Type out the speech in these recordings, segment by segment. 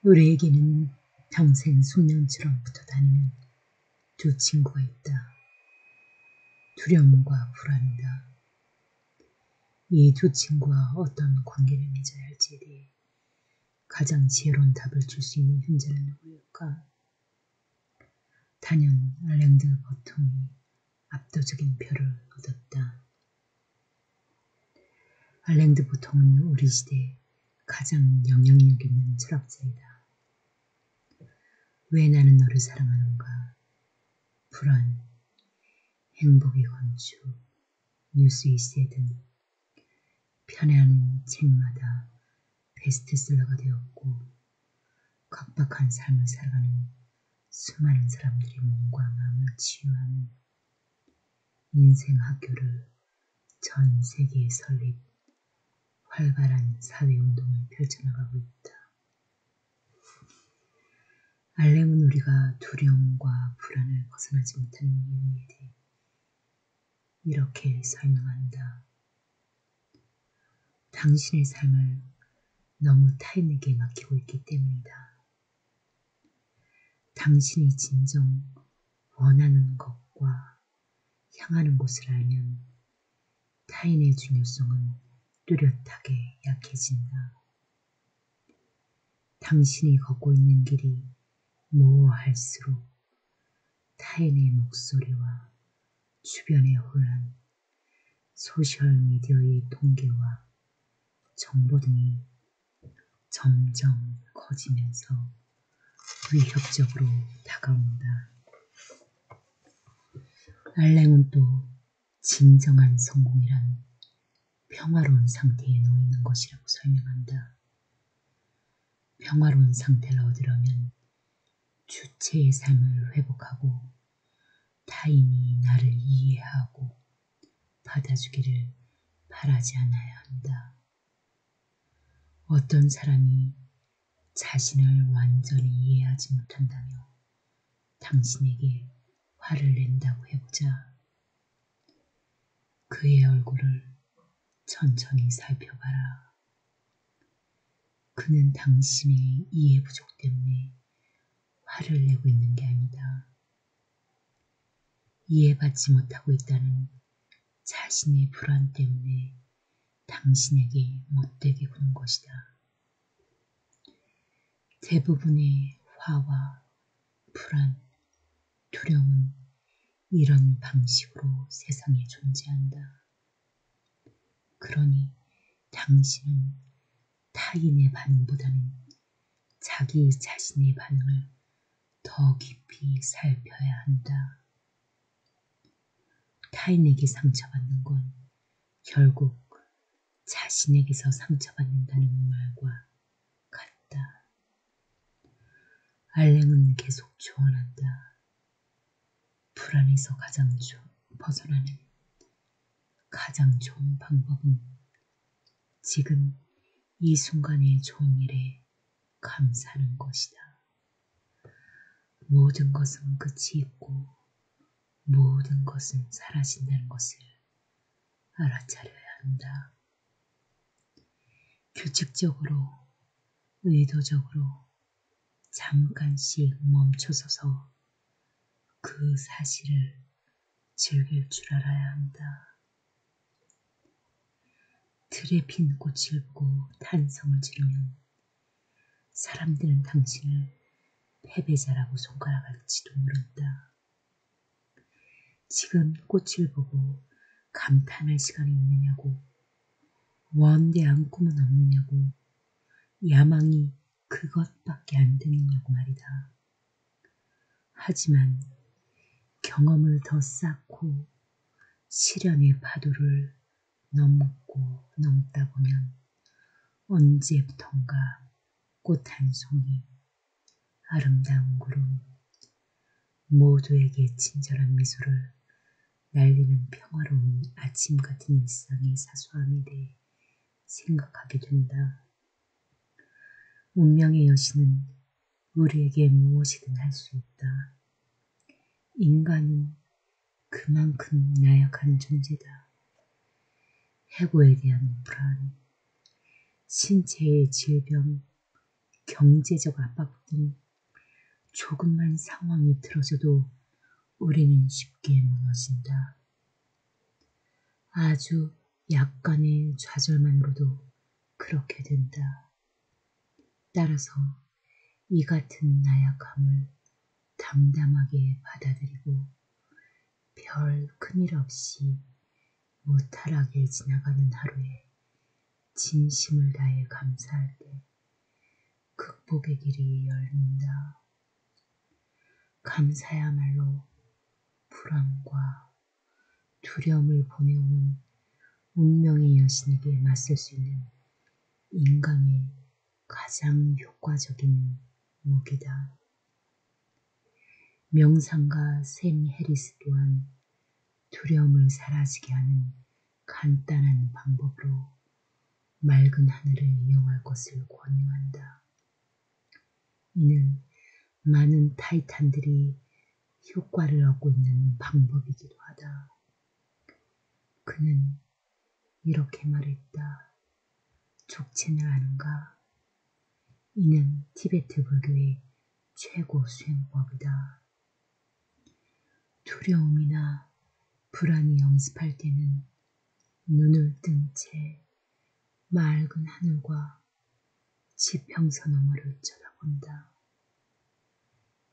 우리에게는 평생 숙명처럼 붙어다니는 두 친구가 있다. 두려움과 불안이다. 이 두 친구와 어떤 관계를 맺어야 할지에 대해 가장 지혜로운 답을 줄 수 있는 현재는 누구일까? 단연 알랭드 버통이 압도적인 표를 얻었다. 알랭드 버통은 우리 시대에 가장 영향력 있는 철학자이다. 왜 나는 너를 사랑하는가? 불안, 행복의 건축, 뉴스위스에 등 편애하는 책마다 베스트셀러가 되었고 각박한 삶을 살아가는 수많은 사람들의 몸과 마음을 치유하는 인생 학교를 전 세계에 설립, 활발한 사회운동을 펼쳐나가고 있다. 알랭은 우리가 두려움과 불안을 벗어나지 못하는 이유에 대해 이렇게 설명한다. 당신의 삶을 너무 타인에게 맡기고 있기 때문이다. 당신이 진정 원하는 것과 향하는 곳을 알면 타인의 중요성은 뚜렷하게 약해진다. 당신이 걷고 있는 길이 모호할수록 타인의 목소리와 주변의 혼란, 소셜미디어의 통계와 정보 등이 점점 커지면서 위협적으로 다가온다. 알랭은 또 진정한 성공이란 평화로운 상태에 놓이는 것이라고 설명한다. 평화로운 상태를 얻으려면 주체의 삶을 회복하고 타인이 나를 이해하고 받아주기를 바라지 않아야 한다. 어떤 사람이 자신을 완전히 이해하지 못한다며 당신에게 화를 낸다고 해보자. 그의 얼굴을 천천히 살펴봐라. 그는 당신의 이해 부족 때문에 화를 내고 있는 게 아니다. 이해받지 못하고 있다는 자신의 불안 때문에 당신에게 못되게 구는 것이다. 대부분의 화와 불안, 두려움은 이런 방식으로 세상에 존재한다. 그러니 당신은 타인의 반응보다는 자기 자신의 반응을 더 깊이 살펴야 한다. 타인에게 상처받는 건 결국 자신에게서 상처받는다는 말과 같다. 알랭은 계속 조언한다. 불안에서 벗어나는 가장 좋은 방법은 지금 이 순간의 좋은 일에 감사하는 것이다. 모든 것은 끝이 있고 모든 것은 사라진다는 것을 알아차려야 한다. 규칙적으로, 의도적으로 잠깐씩 멈춰서서 그 사실을 즐길 줄 알아야 한다. 들에 핀 꽃을 보고 탄성을 지르면 사람들은 당신을 패배자라고 손가락할지도 모른다. 지금 꽃을 보고 감탄할 시간이 있느냐고, 원대한 꿈은 없느냐고, 야망이 그것밖에 안 되느냐고 말이다. 하지만 경험을 더 쌓고 시련의 파도를 넘다 보면 언제부턴가 꽃 한 송이, 아름다운 구름, 모두에게 친절한 미소를 날리는 평화로운 아침 같은 일상의 사소함에 대해 생각하게 된다. 운명의 여신은 우리에게 무엇이든 할 수 있다. 인간은 그만큼 나약한 존재다. 해고에 대한 불안, 신체의 질병, 경제적 압박 등 조금만 상황이 틀어져도 우리는 쉽게 무너진다. 아주 약간의 좌절만으로도 그렇게 된다. 따라서 이 같은 나약함을 담담하게 받아들이고 별 큰일 없이 무탈하게 지나가는 하루에 진심을 다해 감사할 때 극복의 길이 열린다. 감사야말로 불안과 두려움을 보내오는 운명의 여신에게 맞설 수 있는 인간의 가장 효과적인 무기다. 명상가 샘 해리스 또한 두려움을 사라지게 하는 간단한 방법으로 맑은 하늘을 이용할 것을 권유한다. 이는 많은 타이탄들이 효과를 얻고 있는 방법이기도 하다. 그는 이렇게 말했다. 족체는 아는가? 이는 티베트 불교의 최고 수행법이다. 두려움이나 불안이 엄습할 때는 눈을 뜬 채 맑은 하늘과 지평선 너머를 쳐다본다.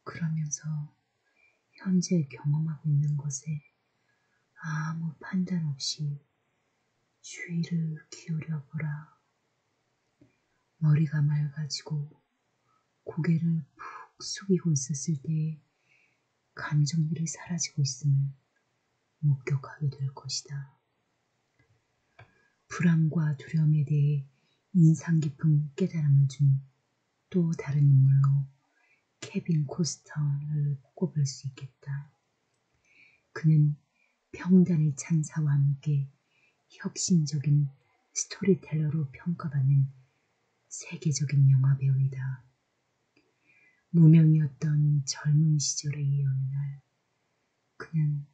그러면서 현재 경험하고 있는 것에 아무 판단 없이 주의를 기울여 보라. 머리가 맑아지고 고개를 푹 숙이고 있었을 때에 감정들이 사라지고 있음을 목격하게 될 것이다. 불안과 두려움에 대해 인상 깊은 깨달음을 준 또 다른 인물로 케빈 코스터를 꼽을 수 있겠다. 그는 평단의 찬사와 함께 혁신적인 스토리텔러로 평가받는 세계적인 영화배우이다. 무명이었던 젊은 시절의 어느 날 그는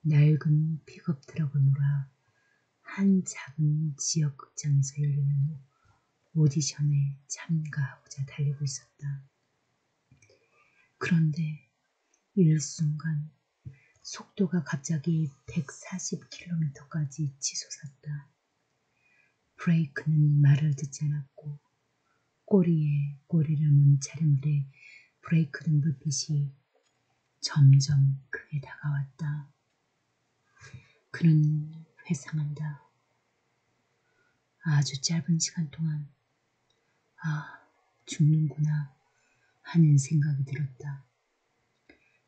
낡은 픽업 트럭을 몰아 한 작은 지역 극장에서 열리는 오디션에 참가하고자 달리고 있었다. 그런데 일순간 속도가 갑자기 140km까지 치솟았다. 브레이크는 말을 듣지 않았고 꼬리에 꼬리를 문 차량들의 브레이크 등 불빛이 점점 크게 다가왔다. 그는 회상한다. 아주 짧은 시간 동안 죽는구나 하는 생각이 들었다.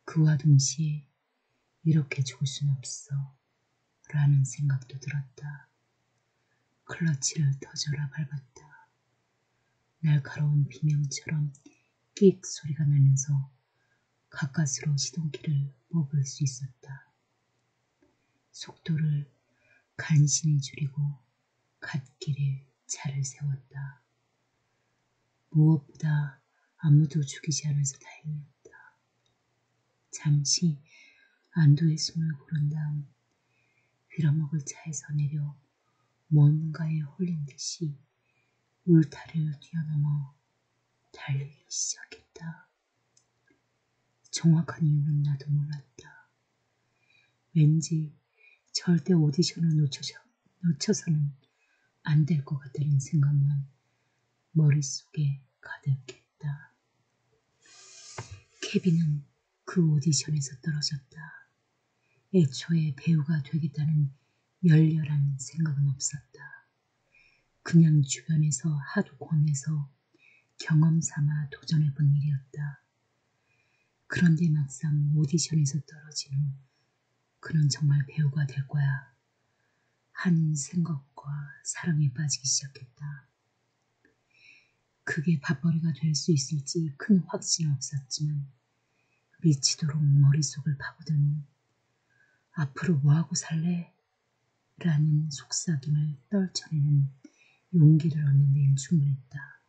그와 동시에 이렇게 죽을 순 없어 라는 생각도 들었다. 클러치를 터져라 밟았다. 날카로운 비명처럼 끽 소리가 나면서 가까스로 시동키를 뽑을 수 있었다. 속도를 간신히 줄이고 갓길에 차를 세웠다. 무엇보다 아무도 죽이지 않아서 다행이었다. 잠시 안도의 숨을 고른 다음 빌어먹을 차에서 내려 뭔가에 홀린 듯이 울타리를 뛰어넘어 달리기 시작했다. 정확한 이유는 나도 몰랐다. 왠지 절대 오디션을 놓쳐서는 안 될 것 같다는 생각만 머릿속에 가득했다. 케빈은 그 오디션에서 떨어졌다. 애초에 배우가 되겠다는 열렬한 생각은 없었다. 그냥 주변에서 하도 권해서 경험 삼아 도전해본 일이었다. 그런데 막상 오디션에서 떨어진 후 그는 정말 배우가 될 거야 하는 생각과 사랑에 빠지기 시작했다. 그게 밥벌이가 될 수 있을지 큰 확신은 없었지만 미치도록 머릿속을 파고든 후 앞으로 뭐하고 살래? 라는 속삭임을 떨쳐내는 용기를 얻는 데는 충분했다.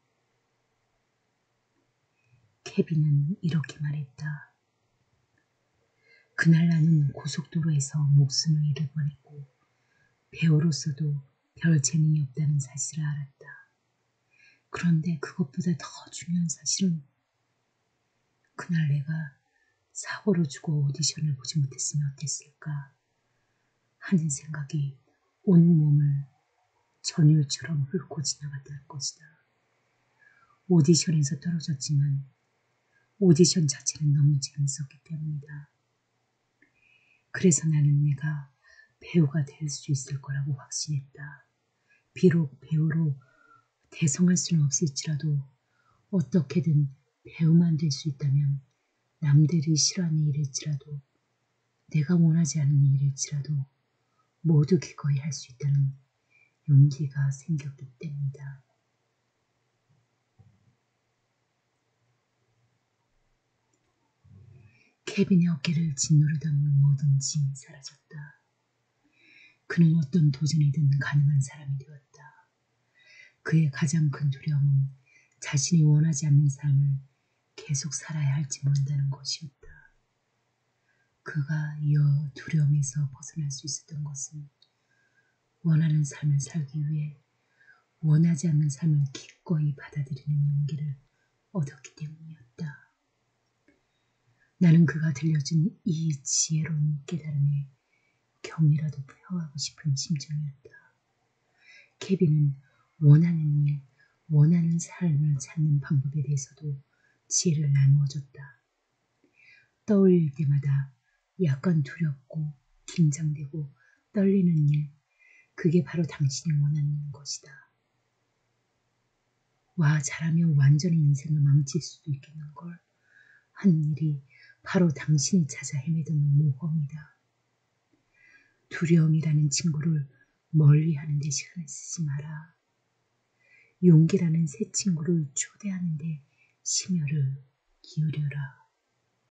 케빈은 이렇게 말했다. 그날 나는 고속도로에서 목숨을 잃을 뻔했고 배우로서도 별 재능이 없다는 사실을 알았다. 그런데 그것보다 더 중요한 사실은 그날 내가 사고로 죽어 오디션을 보지 못했으면 어땠을까 하는 생각이 온몸을 전율처럼 훑고 지나갔다는 것이다. 오디션에서 떨어졌지만 오디션 자체는 너무 재밌었기 때문이다. 그래서 나는 내가 배우가 될 수 있을 거라고 확신했다. 비록 배우로 대성할 수는 없을지라도 어떻게든 배우만 될 수 있다면 남들이 싫어하는 일일지라도 내가 원하지 않는 일일지라도 모두 기꺼이 할 수 있다는 용기가 생겼기 때문이다. 케빈의 어깨를 짓누르던 모든 짐이 사라졌다. 그는 어떤 도전이든 가능한 사람이 되었다. 그의 가장 큰 두려움은 자신이 원하지 않는 삶을 계속 살아야 할지 모른다는 것이었다. 그가 이어 두려움에서 벗어날 수 있었던 것은 원하는 삶을 살기 위해 원하지 않는 삶을 기꺼이 받아들이는 용기를 얻었기 때문이었다. 나는 그가 들려준 이 지혜로운 깨달음에 경이라도 표하고 싶은 심정이었다. 케빈은 원하는 일, 원하는 삶을 찾는 방법에 대해서도 지혜를 나누어줬다. 떠올릴 때마다 약간 두렵고 긴장되고 떨리는 일, 그게 바로 당신이 원하는 것이다. 와, 잘하면 완전히 인생을 망칠 수도 있겠는걸 하는 일이 바로 당신이 찾아 헤매던 모험이다. 두려움이라는 친구를 멀리하는 데 시간을 쓰지 마라. 용기라는 새 친구를 초대하는 데 심혈을 기울여라.